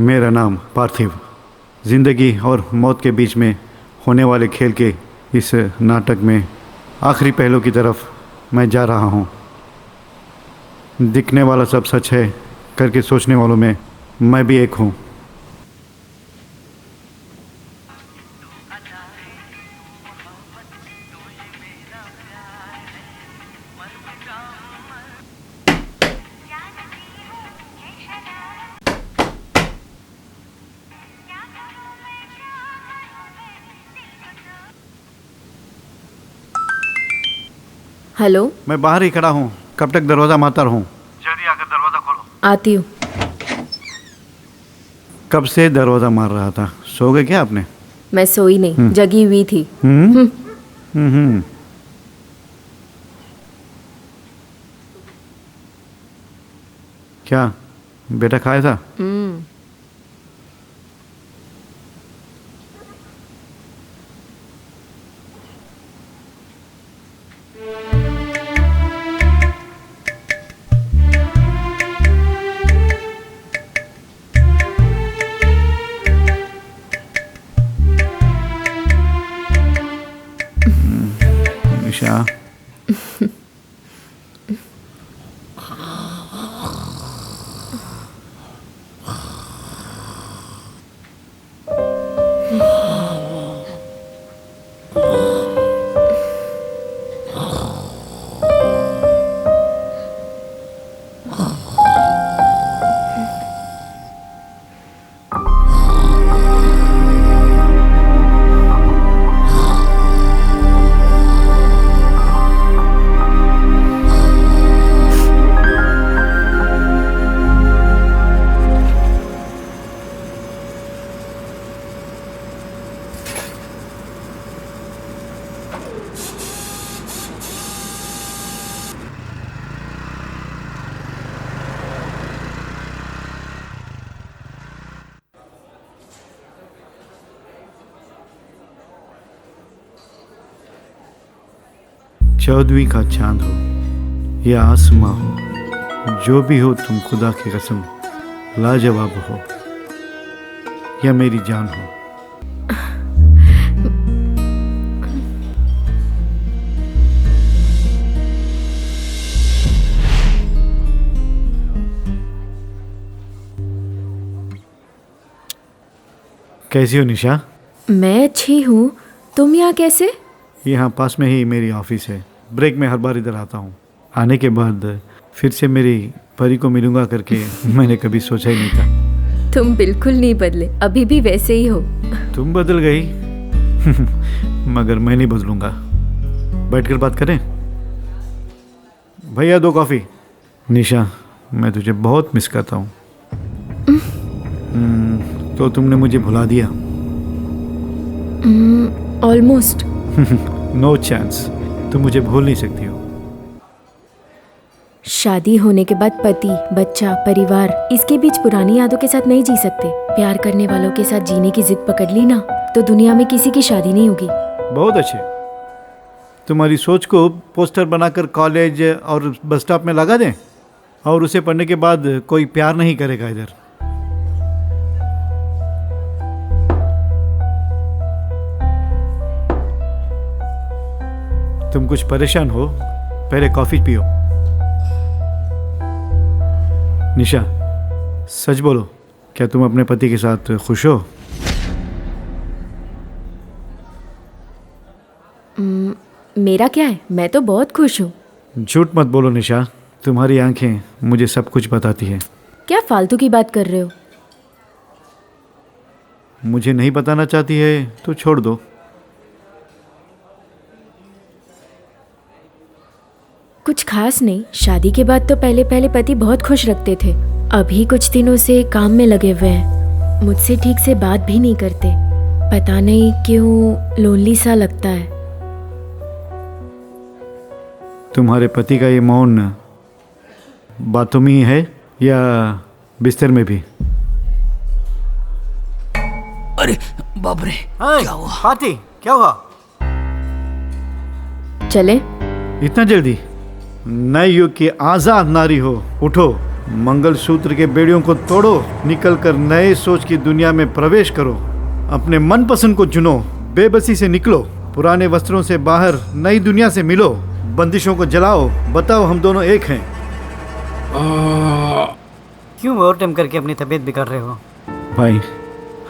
मेरा नाम पार्थिव। जिंदगी और मौत के बीच में होने वाले खेल के इस नाटक में आखिरी पहलू की तरफ मैं जा रहा हूँ। दिखने वाला सब सच है करके सोचने वालों में मैं भी एक हूँ। हेलो। मैं बाहर ही खड़ा हूँ, कब तक दरवाज़ा मारता रहूँ? जल्दी आकर दरवाज़ा खोलो। आती हूँ। कब से दरवाज़ा मार रहा था? सो गए क्या आपने? मैं सोई नहीं, जगी हुई थी। क्या बेटा खाया था? निशा, चौदहवीं का चांद हो या आसमां हो, जो भी हो तुम खुदा की कसम लाजवाब हो या मेरी जान हो। कैसी हो निशा? मैं अच्छी हूँ। तुम यहाँ कैसे? यहाँ पास में ही मेरी ऑफिस है। ब्रेक में हर बार इधर आता हूँ। आने के बाद फिर से मेरी परी को मिलूंगा करके मैंने कभी सोचा ही नहीं था। तुम बिल्कुल नहीं बदले, अभी भी वैसे ही हो। तुम बदल गई मगर मैं नहीं बदलूंगा। बैठकर बात करें? भैया 2 कॉफ़ी। निशा, मैं तुझे बहुत मिस करता हूँ। तो तुमने मुझे भुला दिया? ऑलमोस्ट। नो चांस, तुम मुझे भूल नहीं सकती हो। शादी होने के बाद पति, बच्चा, परिवार, इसके बीच पुरानी यादों के साथ नहीं जी सकते। प्यार करने वालों के साथ जीने की जिद पकड़ ली ना तो दुनिया में किसी की शादी नहीं होगी। बहुत अच्छे। तुम्हारी सोच को पोस्टर बनाकर कॉलेज और बस स्टॉप में लगा दें और उसे पढ़ने के बाद कोई प्यार नहीं करेगा इधर। तुम कुछ परेशान हो? पहले कॉफी पियो। निशा, सच बोलो, क्या तुम अपने पति के साथ खुश हो? मेरा क्या है, मैं तो बहुत खुश हूँ। झूठ मत बोलो निशा, तुम्हारी आंखें मुझे सब कुछ बताती हैं। क्या फालतू की बात कर रहे हो? मुझे नहीं बताना चाहती है तो छोड़ दो। कुछ खास नहीं। शादी के बाद तो पहले पहले पति बहुत खुश रखते थे। अभी कुछ दिनों से काम में लगे हुए हैं, मुझसे ठीक से बात भी नहीं करते। पता नहीं क्यों लोनली सा लगता है। तुम्हारे पति का ये मौन बातों में ही है या बिस्तर में भी? अरे बाप रे, क्या हुआ? पार्टी क्या हुआ? चले? इतना जल्दी? नए युग की आजाद नारी हो, उठो, मंगलसूत्र के बेड़ियों को तोड़ो, निकल कर नए सोच की दुनिया में प्रवेश करो, अपने मनपसंद को चुनो, बेबसी से निकलो, पुराने वस्त्रों से बाहर नई दुनिया से मिलो, बंदिशों को जलाओ, बताओ हम दोनों एक हैं। क्यों ओवर टाइम करके अपनी तबीयत बिगाड़ रहे हो? भाई,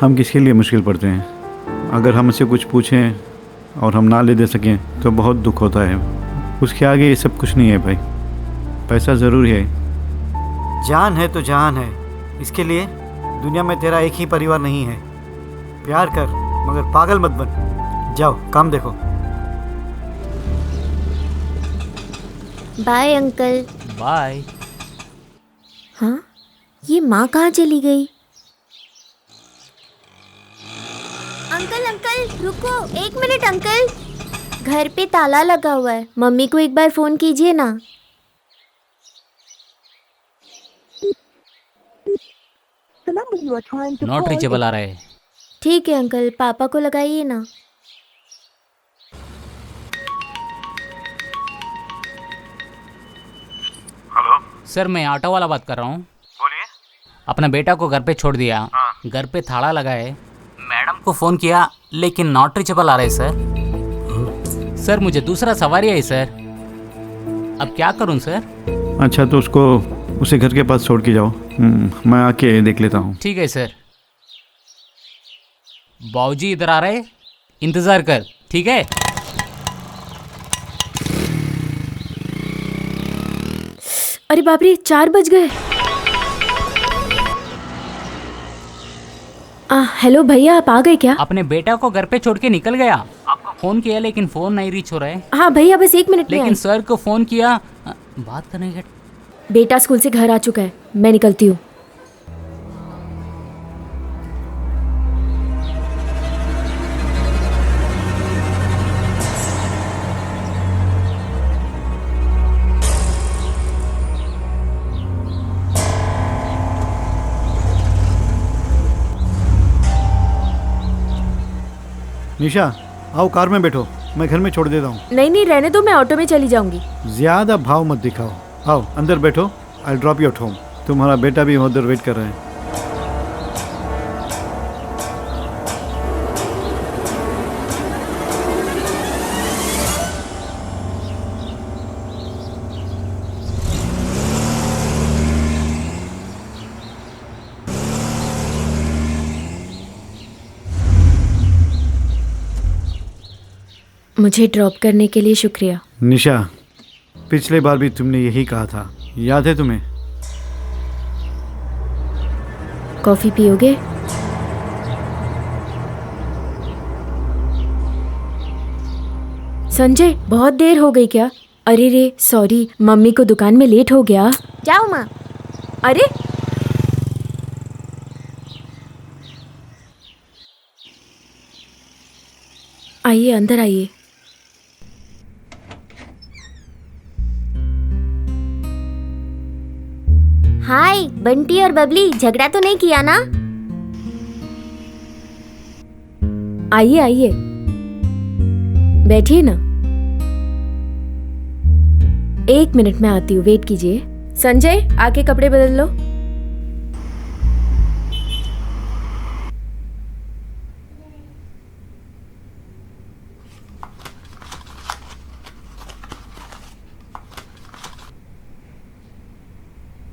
हम किसके लिए मुश्किल पड़ते हैं? अगर हमसे कुछ पूछें और हम ना ले दे सकें तो बहुत दुख होता है। उसके आगे ये सब कुछ नहीं है भाई। पैसा ज़रूरी है। जान है तो जान है, इसके लिए दुनिया में तेरा एक ही परिवार नहीं है। प्यार कर मगर पागल मत बन। जाओ काम देखो। Bye uncle. बाय। हाँ, ये माँ कहाँ चली गई? अंकल अंकल रुको, 1 मिनट अंकल। घर पे ताला लगा हुआ है, मम्मी को एक बार फोन कीजिए ना। नॉट रीचेबल आ रहा है। ठीक है अंकल, पापा को लगाइए ना। सर मैं ऑटो वाला बात कर रहा हूँ। बोलिए। अपना बेटा को घर पे छोड़ दिया, घर पे ताला लगा है। मैडम को फ़ोन किया लेकिन नॉट रीचेबल आ रहा है सर। सर मुझे दूसरा सवारी है सर, अब क्या करूँ सर? अच्छा तो उसे घर के पास छोड़ के जाओ। मैं आके देख लेता हूँ। ठीक है सर। बाबूजी इधर आ रहे, इंतज़ार कर, ठीक है? अरे बाप रे, 4 बज गए। हेलो भैया, आप आ गए क्या? अपने बेटा को घर पे छोड़ के निकल गया। आपको फ़ोन किया लेकिन फ़ोन नहीं रीच हो रहा है। हाँ भैया, बस 1 मिनट में लेकिन आई। सर को फ़ोन किया, बात करने का। बेटा स्कूल से घर आ चुका है, मैं निकलती हूँ। निशा, आओ कार में बैठो, मैं घर में छोड़ देता हूँ। नहीं नहीं, रहने दो, मैं ऑटो में चली जाऊंगी। ज़्यादा भाव मत दिखाओ। आओ अंदर बैठो, आई ड्रॉप यू एट होम। तुम्हारा बेटा भी उधर वेट कर रहे हैं। मुझे ड्रॉप करने के लिए शुक्रिया। निशा, पिछले बार भी तुमने यही कहा था, याद है तुम्हें? कॉफ़ी पियोगे? संजय, बहुत देर हो गई क्या? अरे रे सॉरी, मम्मी को दुकान में लेट हो गया। जाओ माँ। अरे आइए, अंदर आइए। हाय बंटी और बबली, झगड़ा तो नहीं किया ना? आइए आइए, बैठिए ना। 1 मिनट में आती हूँ, वेट कीजिए। संजय, आके कपड़े बदल लो।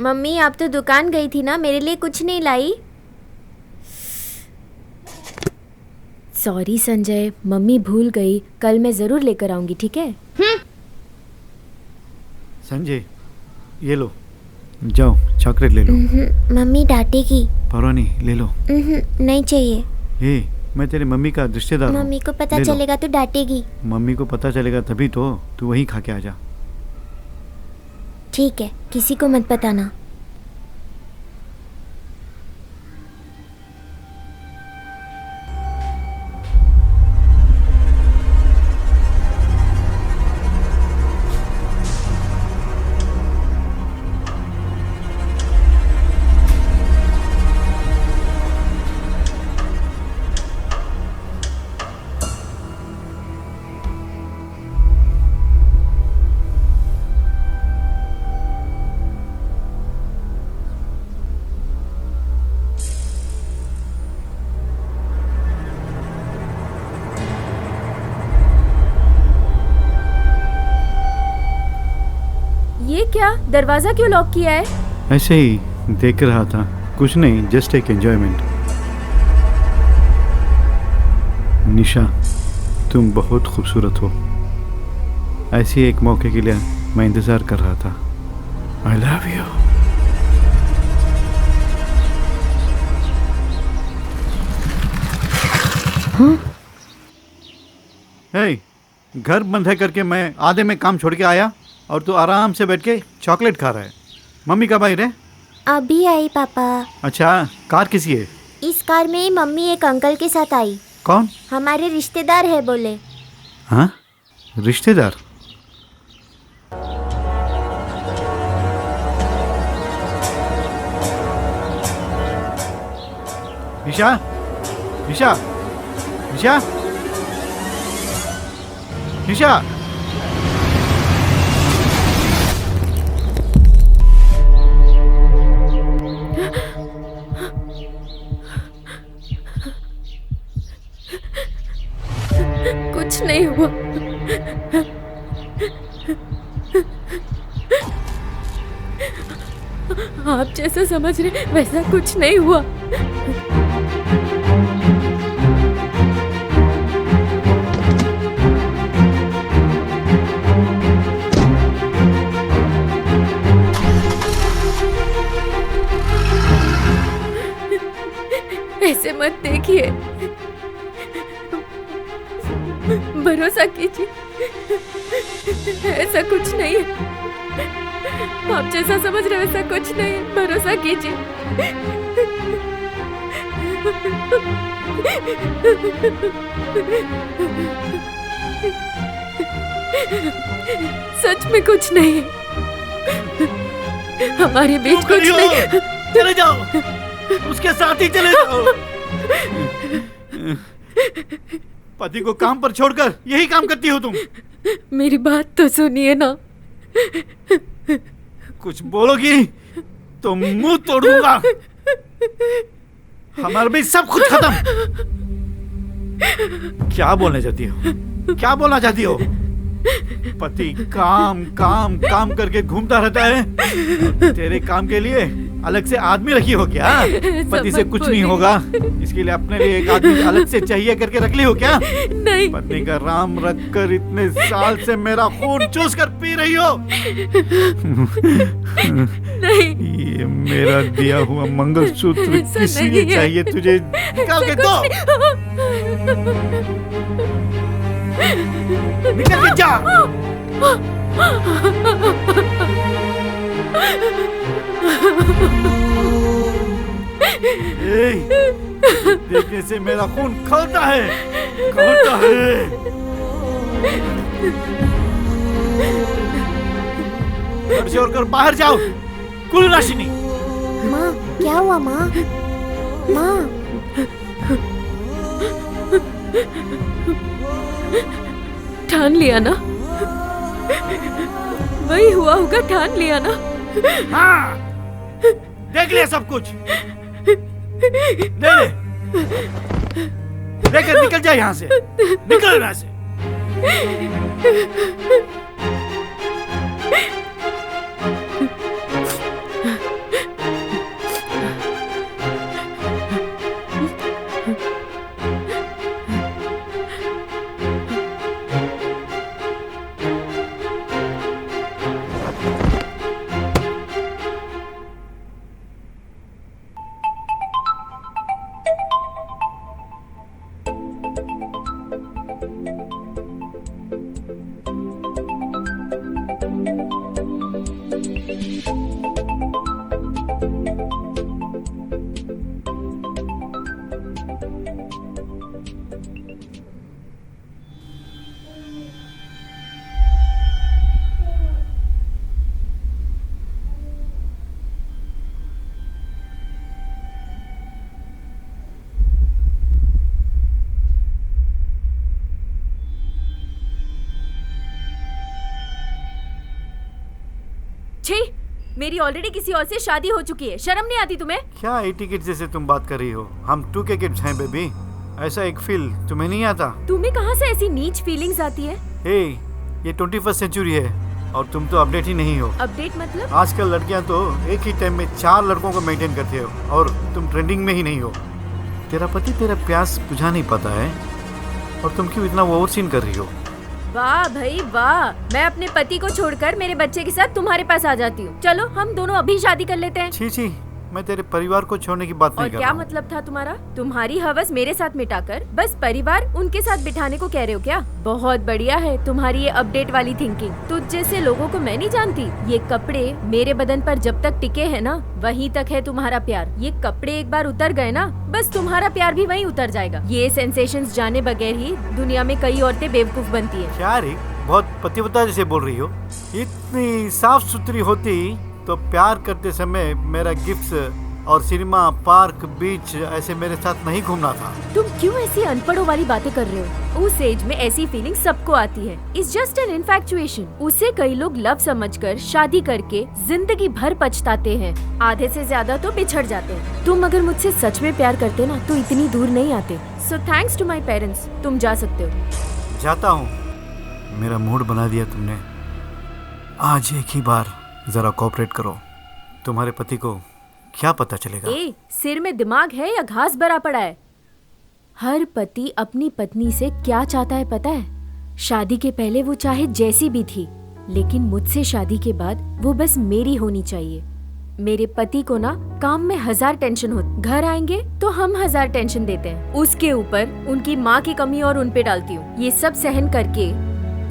मम्मी आप तो दुकान गई थी ना, मेरे लिए कुछ नहीं लाई? सॉरी संजय, मम्मी भूल गई, कल मैं ज़रूर लेकर आऊँगी, ठीक है? संजय, ये लो, जाओ चॉकलेट ले लो। मम्मी डांटेगी। परवाह नहीं, ले लो। नहीं चाहिए। हे, मैं तेरे मम्मी का रिश्तेदार हूँ। मम्मी को पता ले लो। चलेगा तो डांटेगी। मम्मी को पता चलेगा तभी तो, तू वहीं खा के आ जा। ठीक है, किसी को मत बताना। क्या दरवाजा क्यों लॉक किया है? ऐसे ही देख रहा था, कुछ नहीं, जस्ट एक एंजॉयमेंट। निशा, तुम बहुत खूबसूरत हो। ऐसी एक मौके के लिए मैं इंतज़ार कर रहा था। I love you. हे, घर बंद है करके मैं आधे में काम छोड़ के आया और तू आराम से बैठ के चॉकलेट खा रहा है। मम्मी कब आई रे? अभी आई पापा। अच्छा, कार किसी है? इस कार में ही मम्मी एक अंकल के साथ आई। कौन? हमारे रिश्तेदार है बोले। हाँ, रिश्तेदार? निशा, निशा, निशा, निशा। कुछ नहीं हुआ। आप जैसा समझ रहे वैसा कुछ नहीं हुआ। ऐसे मत देखिए, भरोसा कीजिए, ऐसा कुछ नहीं है। आप जैसा समझ रहे वैसा कुछ नहीं है, भरोसा कीजिए। सच में कुछ नहीं है, हमारे बीच कुछ नहीं। चले जाओ, उसके साथ ही चले जाओ। पति को काम पर छोड़कर यही काम करती हो तुम? मेरी बात तो सुनिए ना। कुछ बोलोगी तो मुंह तोड़ दूंगा। हमारे बीच सब कुछ खत्म। क्या बोलना चाहती हो? क्या बोलना चाहती हो? पति काम काम काम करके घूमता रहता है। तेरे काम के लिए अलग से आदमी रखी हो क्या? पति से कुछ नहीं होगा, इसके लिए अपने लिए एक आदमी अलग से चाहिए करके रख ली हो क्या? नहीं। पत्नी का राम रख कर इतने साल से मेरा खून चूस कर पी रही हो। नहीं। ये मेरा दिया हुआ मंगलसूत्र किस लिए चाहिए तुझे? निकाल के दो। निकल के जा। देखने से मेरा खून खौलता है, खौलता है। छोड़कर बाहर जाओ, कुलनाशिनी। माँ, क्या हुआ माँ? माँ, ठान लिया ना? वही हुआ होगा, ठान लिया ना? हाँ, देख लिया सब कुछ। ले ले, लेकर निकल जा यहाँ से, निकल यहाँ से। छी, मेरी ऑलरेडी किसी और से शादी हो चुकी है, शर्म नहीं आती तुम्हें? क्या 80 किड्स जैसे तुम बात कर रही हो? हम 2K किड्स हैं बेबी। ऐसा एक फील तुम्हें नहीं आता? तुम्हें कहाँ से ऐसी नीच फीलिंग्स आती है? हे, ये 21st सेंचुरी है। और तुम तो अपडेट ही नहीं हो। अपडेट मतलब? आजकल लड़कियां तो एक ही टाइम में 4 लड़कों को मेंटेन करती हो और तुम ट्रेंडिंग में ही नहीं हो। तेरा पति तेरा प्यास बुझा नहीं पाता है और तुम क्यों इतना ओवर सीन कर रही हो? वाह भाई वाह, मैं अपने पति को छोड़कर मेरे बच्चे के साथ तुम्हारे पास आ जाती हूँ। चलो हम दोनों अभी शादी कर लेते हैं। छी छी, मैं तेरे परिवार को छोड़ने की बात और नहीं कर क्या रहा हूँ। मतलब था तुम्हारा? तुम्हारी हवस मेरे साथ मिटाकर बस परिवार उनके साथ बिठाने को कह रहे हो क्या? बहुत बढ़िया है तुम्हारी ये अपडेट वाली थिंकिंग। तुझ जैसे लोगों को मैं नहीं जानती। ये कपड़े मेरे बदन पर जब तक टिके हैं ना, वहीं तक है तुम्हारा प्यार। ये कपड़े एक बार उतर गए ना, बस तुम्हारा प्यार भी वहीं उतर जाएगा। ये सेंसेशंस जाने बगैर ही दुनिया में कई औरतें बेवकूफ बनती है। क्या रे, बहुत पतिव्रता जैसे बोल रही हो। इतनी साफ सुथरी होती तो प्यार करते समय मेरा गिफ्ट और सिनेमा, पार्क, बीच ऐसे मेरे साथ नहीं घूमना था। तुम क्यों ऐसी अनपढ़ों वाली बातें कर रहे हो? उस एज में ऐसी फीलिंग सबको आती है। It's just an इन्फैक्चुएशन। उसे कई लोग लव समझकर शादी करके जिंदगी भर पछताते हैं। आधे से ज्यादा तो बिछड़ जाते हैं। तुम अगर मुझसे सच में प्यार करते ना तो इतनी दूर नहीं आते। So thanks to my parents, तुम जा सकते हो। जाता हूँ। मेरा मूड बना दिया तुमने। आज एक ही बार जरा कोऑपरेट करो। तुम्हारे पति को क्या पता चलेगा? ए, सिर में दिमाग है या घास भरा पड़ा है? हर पति अपनी पत्नी से क्या चाहता है पता है? शादी के पहले वो चाहे जैसी भी थी, लेकिन मुझसे शादी के बाद वो बस मेरी होनी चाहिए। मेरे पति को ना काम में 1000 टेंशन हो, घर आएंगे तो हम 1000 टेंशन देते हैं। उसके ऊपर उनकी माँ की कमी और उन पे डालती हूँ। ये सब सहन करके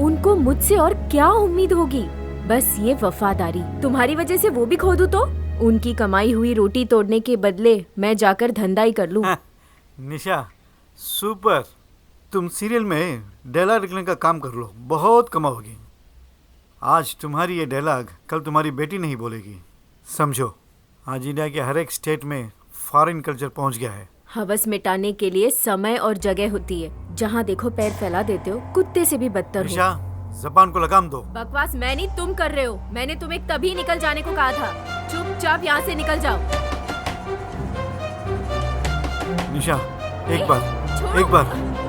उनको मुझसे और क्या उम्मीद होगी? बस ये वफादारी। तुम्हारी वजह से वो भी खो दूं तो उनकी कमाई हुई रोटी तोड़ने के बदले मैं जाकर धंधा ही कर लूं। निशा, सुपर। तुम सीरियल में डायलॉग लिखने का काम कर लो, बहुत कमाओगी। आज तुम्हारी ये डायलॉग कल तुम्हारी बेटी नहीं बोलेगी। समझो, आज इंडिया के हर एक स्टेट में फॉरेन कल्चर पहुंच गया है। हवस मिटाने के लिए समय और जगह होती है। जहाँ देखो पैर फैला देते हो, कुत्ते से भी बदतर हो। निशा, जबान को लगाम दो। बकवास मैं नहीं, तुम कर रहे हो। मैंने तुम्हें तभी निकल जाने को कहा था। चुपचाप यहाँ से निकल जाओ। निशा, एक छोड़ो। बार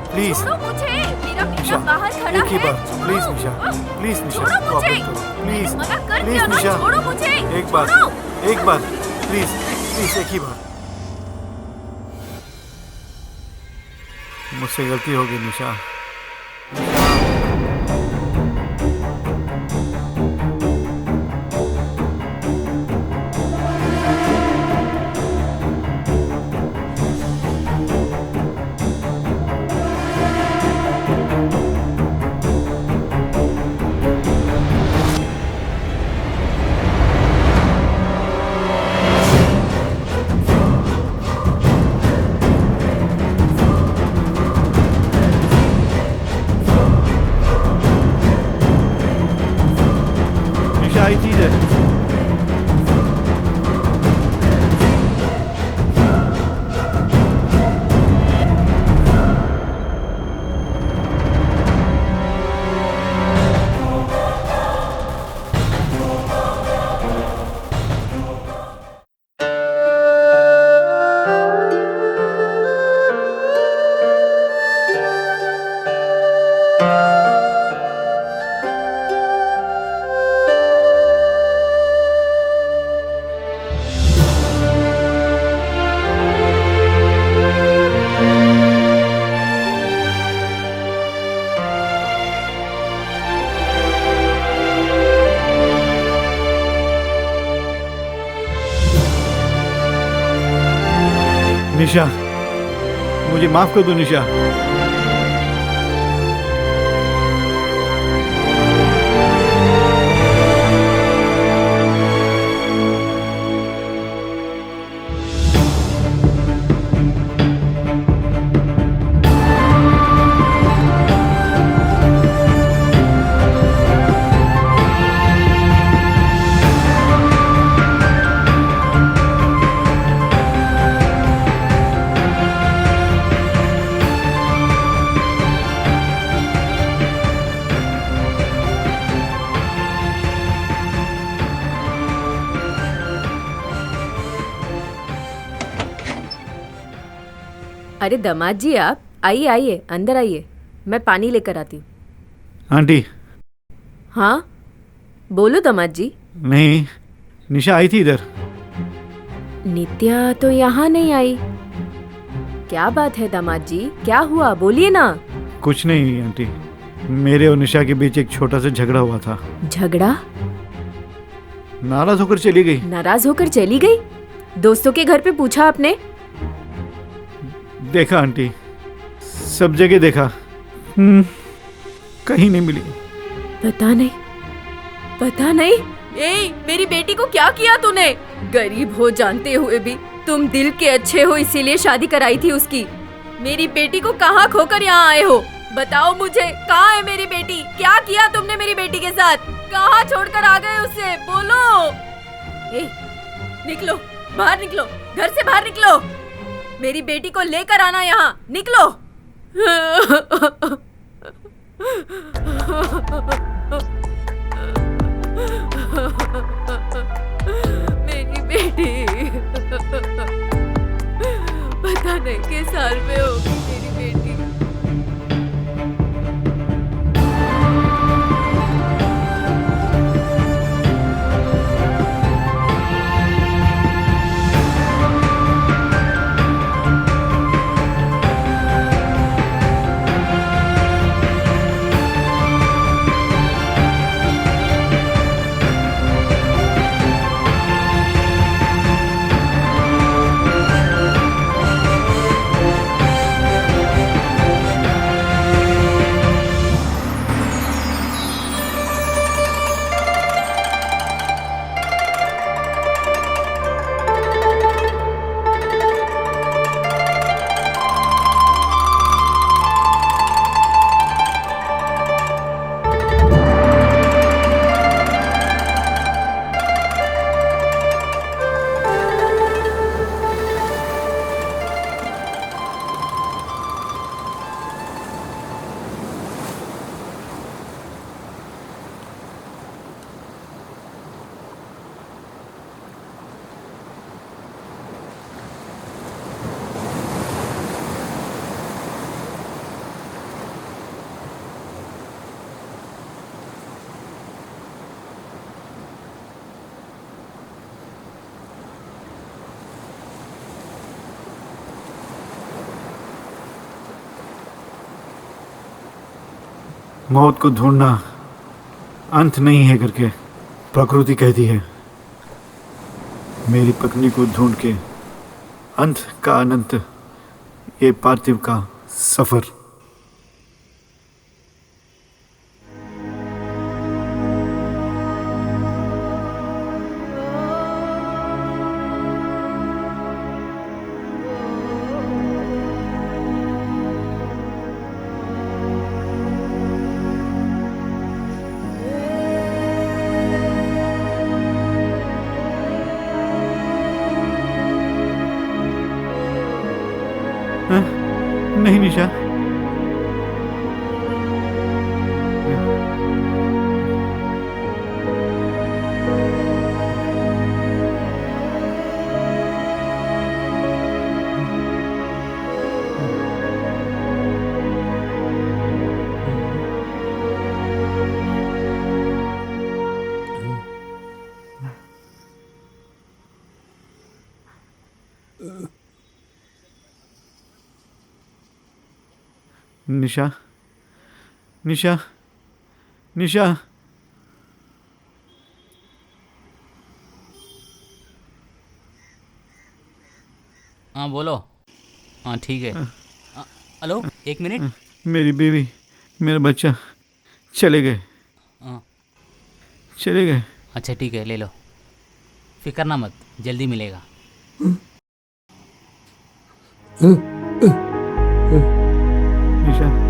प्लीज। छोड़ो मुझे, मेरा निशा, बेटा बाहर खड़ा एक ही है। बार छोड़ो। प्लीज निशा, प्लीज निशा, छोड़ो मुझे। कोऑपरेट करो, प्लीज मना कर प्लीज दिया ना, निशा, छोड़ो मुझे। एक बार छोड़ो। प्लीज प्लीज, एक ही बार। मुझसे गलती हो गई निशा। निशा आई चीज है। निशा, मुझे माफ कर दो निशा। अरे दामाद जी, आप आइए आइए, अंदर आइए। मैं पानी लेकर आती हूँ। आंटी, हाँ, बोलो दामाद जी। नहीं, निशा आई थी इधर। नित्या तो यहाँ नहीं आई। क्या बात है दामाद जी, क्या हुआ, बोलिए ना। कुछ नहीं आंटी, मेरे और निशा के बीच एक छोटा सा झगड़ा हुआ था। झगड़ा? नाराज होकर चली गई। नाराज होकर चली गई? दोस्तों के घर पे पूछा आपने? देखा आंटी, सब जगह देखा, कहीं नहीं मिली। पता नहीं, पता नहीं। ए, मेरी बेटी को क्या किया तूने? गरीब हो जानते हुए भी तुम दिल के अच्छे हो, इसीलिए शादी कराई थी उसकी। मेरी बेटी को कहाँ खोकर यहाँ आए हो? बताओ मुझे, कहाँ है मेरी बेटी? क्या किया तुमने मेरी बेटी के साथ? कहाँ छोड़कर आ गए उसे? बोलो। ए, निकलो, बाहर निकलो, घर से बाहर निकलो। मेरी बेटी को लेकर आना यहाँ, निकलो। मेरी बेटी पता नहीं किस हाल में होगी मेरी बेटी। मौत को ढूंढना अंत नहीं है करके प्रकृति कहती है। मेरी पत्नी को ढूंढ के अंत का अनंत, ये पार्थिव का सफर। हाँ? नहीं निशा, निशा, निशा, निशा। हाँ बोलो। हाँ ठीक है। हेलो, एक मिनट। मेरी बीवी, मेरा बच्चा चले गए, हाँ चले गए। अच्छा ठीक है, ले लो, फिक्र ना मत, जल्दी मिलेगा। निशा।